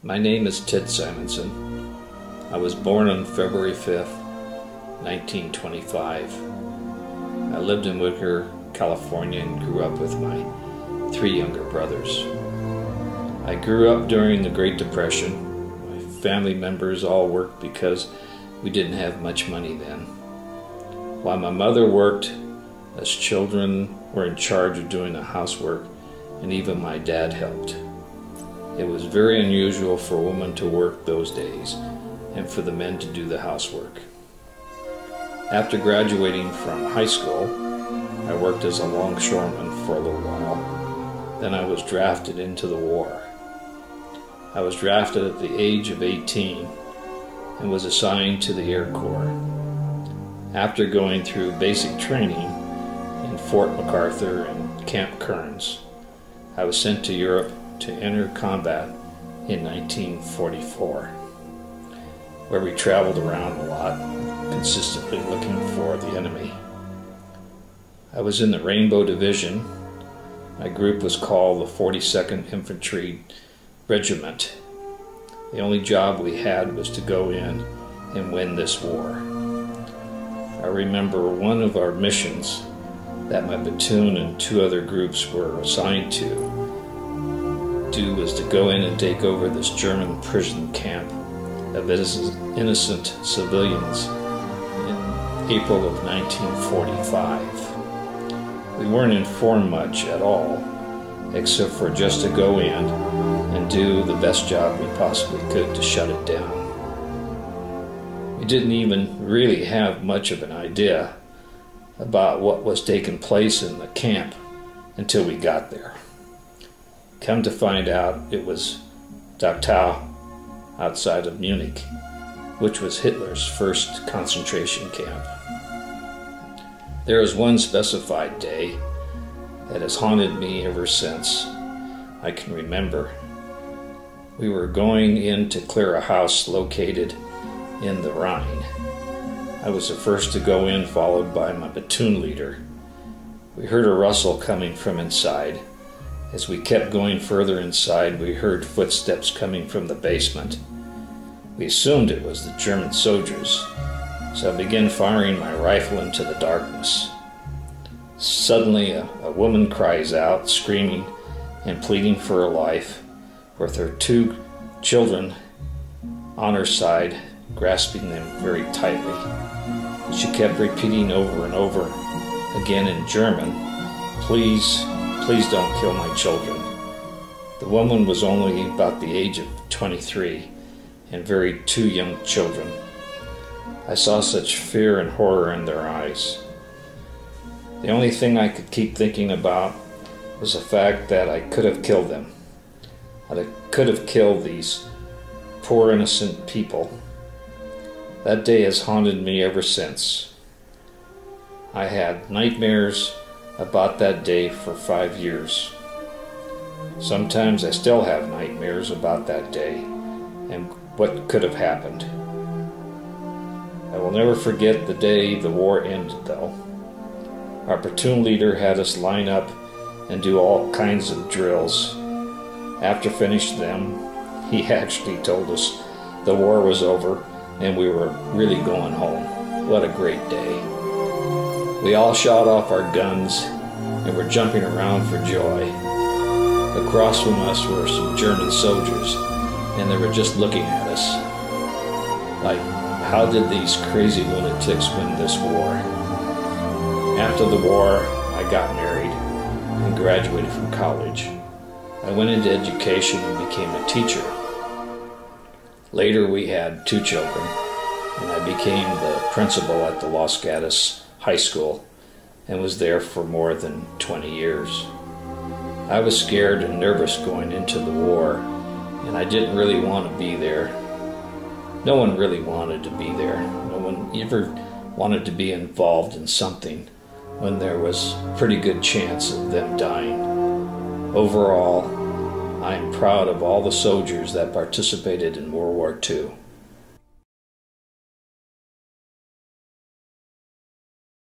My name is Ted Simonson. I was born on February 5th, 1925. I lived in Whitaker, California and grew up with my three younger brothers. I grew up during the Great Depression. My family members all worked because we didn't have much money then. While my mother worked, us children were in charge of doing the housework, and even my dad helped. It was very unusual for a woman to work those days and for the men to do the housework. After graduating from high school, I worked as a longshoreman for a little while. Then I was drafted into the war. I was drafted at the age of 18 and was assigned to the Air Corps. After going through basic training in Fort MacArthur and Camp Kearns, I was sent to Europe to enter combat in 1944, where we traveled around a lot, consistently looking for the enemy. I was in the Rainbow Division. My group was called the 42nd Infantry Regiment. The only job we had was to go in and win this war. I remember one of our missions that my platoon and two other groups were assigned to do was to go in and take over this German prison camp of innocent civilians in April of 1945. We weren't informed much at all, except for just to go in and do the best job we possibly could to shut it down. We didn't even really have much of an idea about what was taking place in the camp until we got there. Come to find out, it was Dachau outside of Munich, which was Hitler's first concentration camp. There is one specified day that has haunted me ever since I can remember. We were going in to clear a house located in the Rhine. I was the first to go in, followed by my platoon leader. We heard a rustle coming from inside. As we kept going further inside, we heard footsteps coming from the basement. We assumed it was the German soldiers, so I began firing my rifle into the darkness. Suddenly, a woman cries out, screaming and pleading for her life, with her two children on her side, grasping them very tightly. She kept repeating over and over again in German, "Please, please don't kill my children." The woman was only about the age of 23 and very two young children. I saw such fear and horror in their eyes. The only thing I could keep thinking about was the fact that I could have killed them. I could have killed these poor innocent people. That day has haunted me ever since. I had nightmares about that day for 5 years. Sometimes I still have nightmares about that day and what could have happened. I will never forget the day the war ended, though. Our platoon leader had us line up and do all kinds of drills. After finishing them, he actually told us the war was over and we were really going home. What a great day. We all shot off our guns and were jumping around for joy. Across from us were some German soldiers, and they were just looking at us like, how did these crazy lunatics win this war? After the war, I got married and graduated from college. I went into education and became a teacher. Later we had 2 children, and I became the principal at the Los Gatos High School and was there for more than 20 years. I was scared and nervous going into the war, and I didn't really want to be there. No one really wanted to be there. No one ever wanted to be involved in something when there was a pretty good chance of them dying. Overall, I am proud of all the soldiers that participated in World War II.